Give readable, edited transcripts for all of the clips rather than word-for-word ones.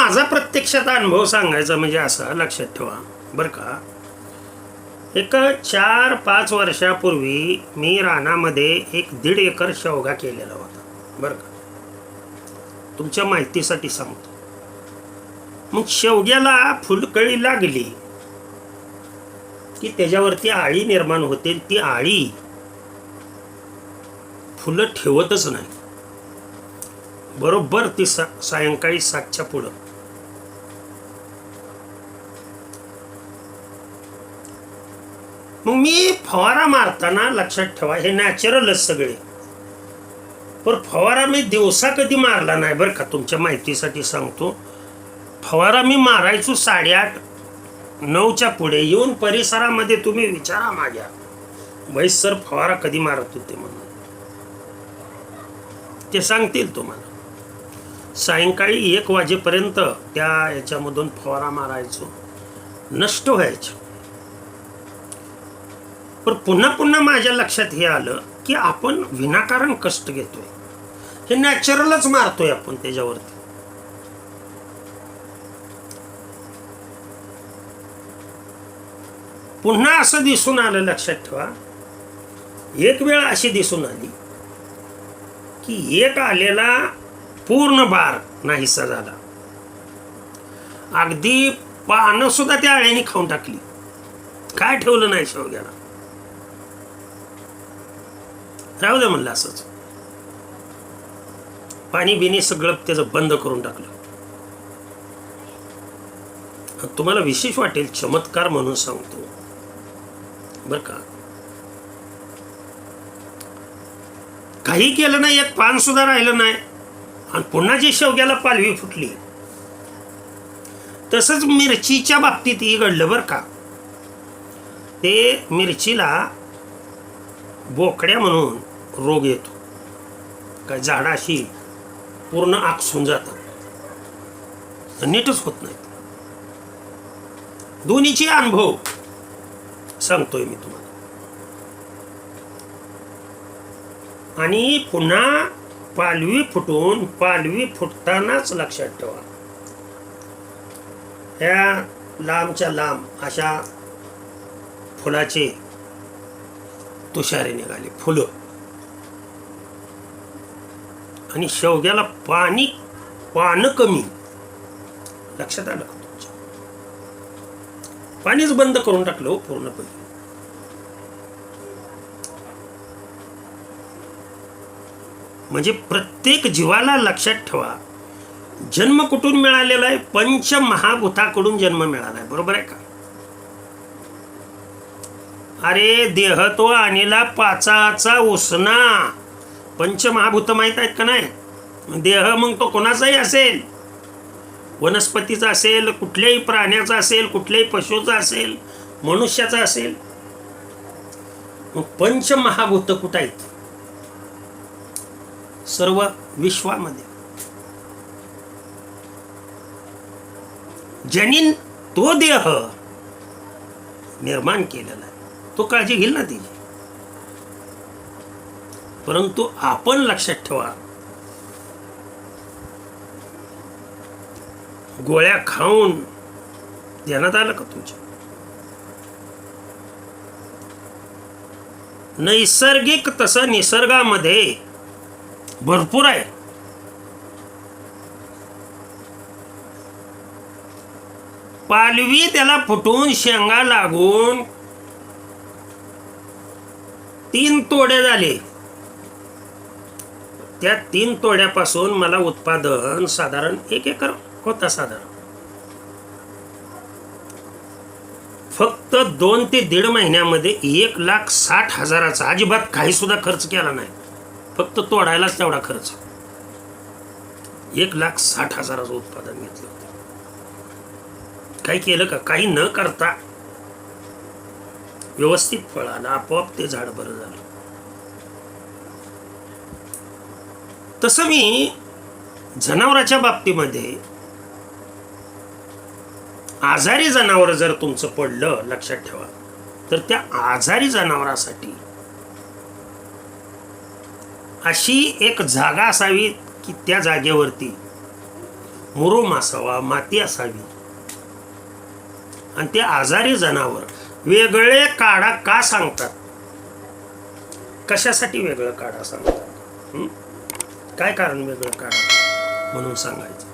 माझा प्रत्यक्षात अनुभव सांगायचा म्हणजे असा, लक्षात ठेवा बरं का. एक 4-5 वर्षापूर्वी मी रानामध्ये एक 1.5 एकर शेवगा केलेला होता बरं का. तुमच्या माहितीसाठी सांगतो. मग शेवग्याला फुलकळी लागली की त्याच्यावरती आळी निर्माण होते. ती आळी फुलं ठेवतच नाही. बरोबर ती सायंकाळी 7च्या पुढं मग मी फवारा मारताना, लक्षात ठेवा हे नॅचरलच सगळे, पण फवारा मी दिवसा कधी मारला नाही बरं का. तुमच्या माहितीसाठी सांगतो. फवारा मी मारायचो 8:30-9च्या पुढे. येऊन परिसरामध्ये तुम्ही विचारा माझ्या, वैस सर फवारा कधी मारत होते म्हणून, ते सांगतील तुम्हाला. सायंकाळी 1 वाजेपर्यंत त्या याच्यामधून फवारा मारायचो, नष्ट व्हायचं. पण पुन्हा पुन्हा माझ्या लक्षात हे आलं की आपण विनाकारण कष्ट घेतोय. हे नॅचरलच मारतोय आपण त्याच्यावरती. पुन्हा असं दिसून आलं, लक्षात ठेवा, एक वेळ अशी दिसून आली की एक आलेला पूर्ण बार नाहीसा झाला. अगदी पानं सुद्धा त्या आळ्याने खाऊन टाकली. काय ठेवलं नाही शेवग्याला. राहू दे म्हणलं असंच. पाणी बिनी सगळं त्याचं बंद करून टाकलं. तुम्हाला विशेष वाटेल, चमत्कार म्हणून सांगतो बर का. काही केलं नाही, एक पान सुद्धा राहिलं नाही. आणि पुन्हा जी शेवग्याला पालवी फुटली. तसंच मिरचीच्या बाबतीत ही घडलं बरं का. ते मिरचीला बोकड्या म्हणून रोग येतो. काय झाडं अशी पूर्ण आकसून जातात, नीटच होत नाही. दोन्हीचे अनुभव सांगतोय मी तुम्हाला. आणि पुन्हा पालवी फुटतानाच लक्षात ठेवा, ह्या लांबच्या लांब अशा फुलाचे तुषारे निघाले, फुलं. आणि शेवग्याला पानं कमी. लक्षात आलं का तुमच्या. पाणीच बंद करून टाकलं हो पूर्णपणे. म्हणजे प्रत्येक जीवाला लक्षात ठेवा, जन्म कुठून मिळालेला आहे. पंचमहाभूताकडून जन्म मिळाला आहे. बरोबर आहे का. अरे देह तो आणला पाचाचा उसना. पंचमहाभूत माहित आहेत का नाही. देह मग तो कोणाचाही असेल, वनस्पतीचा असेल, कुठल्याही प्राण्याचा असेल, कुठल्याही पशुचा असेल, मनुष्याचा असेल. मग पंचमहाभूत कुठं आहेत. सर्व विश्वामध्ये. ज्यांनी तो देह निर्माण केलेला आहे तो काळजी घेईल ना तिची. परंतु आपण लक्षात ठेवा, गोळ्या खाऊन ध्यानात आलं का तुमच्या. नैसर्गिक तसं निसर्गामध्ये भरपूर आहे. पालवी त्याला फुटून शेंगा लागून 3 तोडे झाले. त्या 3 तोड्यापासून मला उत्पादन साधारण 1 एकर होता. साधारण फक्त 2 ते 1.5 महिन्यामध्ये 1,60,000चा, अजिबात काही सुद्धा खर्च केला नाही. फक्त तोडायलाच तेवढा खर्च. 1,60,000चं उत्पादन घेतलं. काही केलं का. काही न करता व्यवस्थित फळ आलं. आपोआप ते झाड बरं झालं. तसं मी जनावराच्या बाबतीमध्ये, आजारी जनावर जर तुमचं पडलं, लक्षात ठेवा, तर त्या आजारी जनावरासाठी अशी एक जागा असावी की त्या जागेवरती मुरूम असावा, माती असावी. आणि ते आजारी जनावर वेगळे काढा का सांगतात? कशासाठी वेगळं काढा सांगतात? काय कारण वेगळं काढा म्हणून सांगायचं?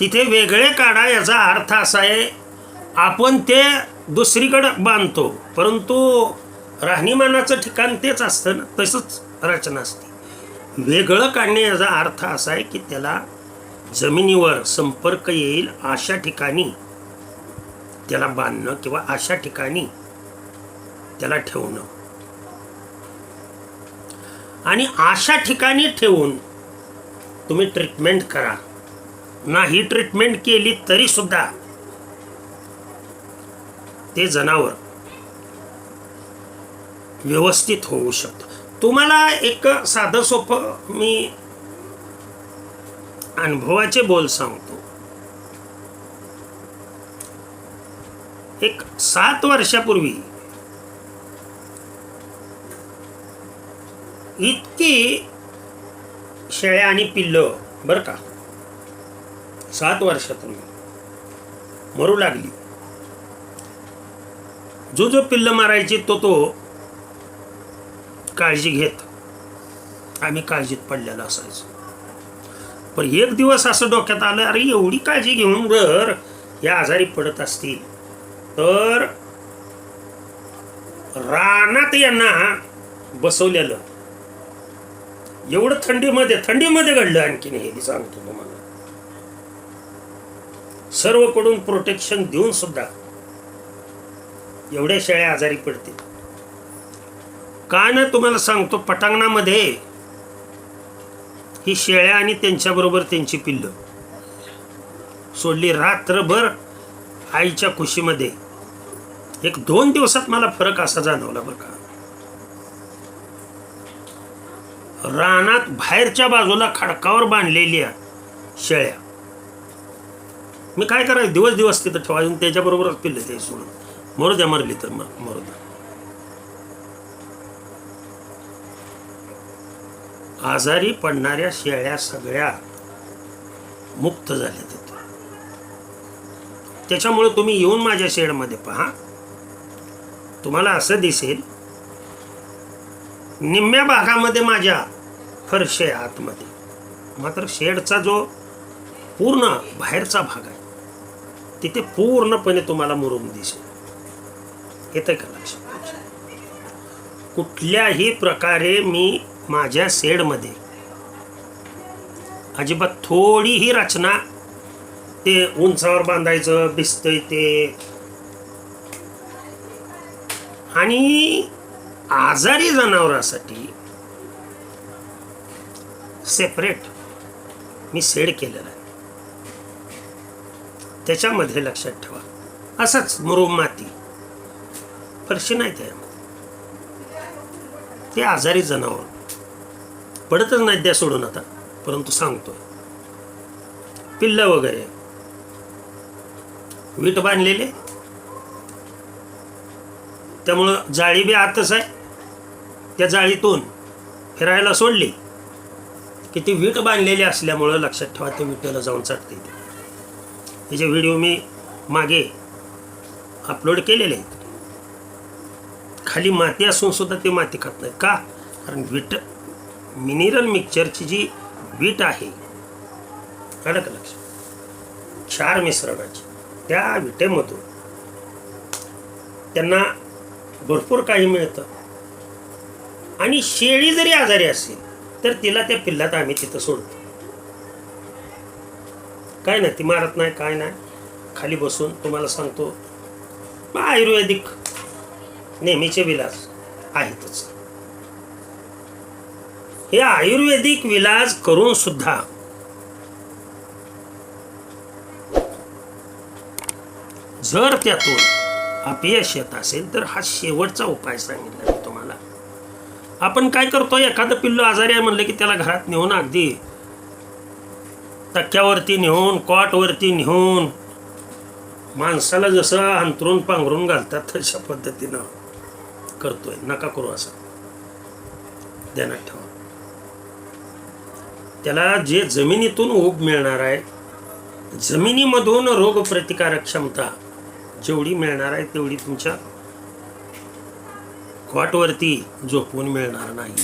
तिथे वेगळे काढा याचा अर्थ असा आहे, आपण ते दुसरीकडे बांधतो, परंतु राहणीमानाचं ठिकाण तेच असतं ना, तसंच रचना असते. वेगळं काढणे याचा अर्थ असा आहे की त्याला जमिनीवर संपर्क येईल अशा ठिकाणी त्याला बांधणं किंवा अशा ठिकाणी त्याला ठेवणं. आणि अशा ठिकाणी ठेवून तुम्ही ट्रीटमेंट करा. नाही ट्रीटमेंट केली तरी सुद्धा ते जनावर व्यवस्थित होऊ शकतं. तुम्हाला एक साधं सोपं मी अनुभवाचे बोल सांगतो. एक 7 वर्षापूर्वी इतकी शेळ्या आणि पिल्लं बरं का 7 वर्षापूर्वी मरू लागली. जो पिल्लं मारायची तो काळजी घेत आम्ही काळजीत पडलेला असायचो. पण एक दिवस असं डोक्यात आलं, अरे एवढी काळजी घेऊन जर या आजारी पडत असतील तर रानात यांना बसवलेलं एवढं थंडीमध्ये घडलं. आणखीन हे सांगतो तुम्हाला, सर्वकडून प्रोटेक्शन देऊन सुद्धा एवढ्या शेळ्या आजारी पडतील का ना? तुम्हाला सांगतो, पटांगणामध्ये ही शेळ्या आणि त्यांच्याबरोबर त्यांची पिल्लं सोडली. रात्रभर आईच्या कुशीमध्ये. 1-2 दिवसात मला फरक असा जाणवला बरं का. रानात बाहेरच्या बाजूला खडकावर बांधलेल्या शेळ्या मी काय करायचं, दिवस तिथं ठेवायचं, त्याच्याबरोबरच पिल्लं ते सोडून मरू द्या, मरली तर मरू द्या. आजारी पडणाऱ्या शेळ्या सगळ्या मुक्त झाल्या तिथे. त्याच्यामुळे तुम्ही येऊन माझ्या शेडमध्ये पहा, तुम्हाला असं दिसेल निम्म्या भागामध्ये माझ्या फरशी आहे आतमध्ये, मात्र शेडचा जो पूर्ण बाहेरचा भाग आहे तिथे पूर्णपणे तुम्हाला मुरूम दिसेल. येतंय का लक्षात? कुठल्याही प्रकारे मी माझ्या शेडमध्ये अजिबात थोडीही रचना ते उंचावर बांधायचं भिजतंय ते, आणि आजारी जनावरांसाठी सेपरेट मी शेड केलेला आहे. त्याच्यामध्ये लक्षात ठेवा असंच मुरूम माती फरशी नाही ते आजारी जनावर पडतच नाही द्या सोडून आता. परंतु सांगतो, पिल्लं वगैरे वीट बांधलेले, त्यामुळं जाळी बी आतच आहे. त्या जाळीतून फिरायला सोडली की ती वीट बांधलेली असल्यामुळं लक्षात ठेवा ते विटेला जाऊन चढते. त्याचे व्हिडिओ मी मागे अपलोड केलेले आहेत. खाली माती असून सुद्धा ते माती खात नाही का? कारण वीट मिनरल मिक्सचरची जी वीट आहे कडक लक्ष क्षार मिश्रणाची, त्या विटेमधून त्यांना भरपूर काही मिळतं. आणि शेळी जरी आजारी असेल तर तिला त्या पिल्लात आम्ही तिथं सोडतो. काय नाही, ती मारत नाही, काय नाही. खाली बसून तुम्हाला सांगतो आयुर्वेदिक नेहमीचे विलाज आहेतच. हे आयुर्वेदिक विलाज करून सुद्धा जर त्यातून अपयश येत असेल तर हा शेवटचा उपाय सांगितला मी तुम्हाला. आपण काय करतो, एखादं पिल्लू आजारी आहे म्हणलं की त्याला घरात नेऊन अगदी तक्क्यावरती नेऊन कॉटवरती नेऊन माणसाला जसं अंतरून पांघरून घालतात तशा पद्धतीनं करतोय. नका करू असं, ध्यानात ठेवा. त्याला जे जमिनीतून ऊब मिळणार आहे, जमिनीमधून रोगप्रतिकारक क्षमता जेवढी मिळणार आहे तेवढी तुमच्या कॉटवरती झोपून मिळणार नाही.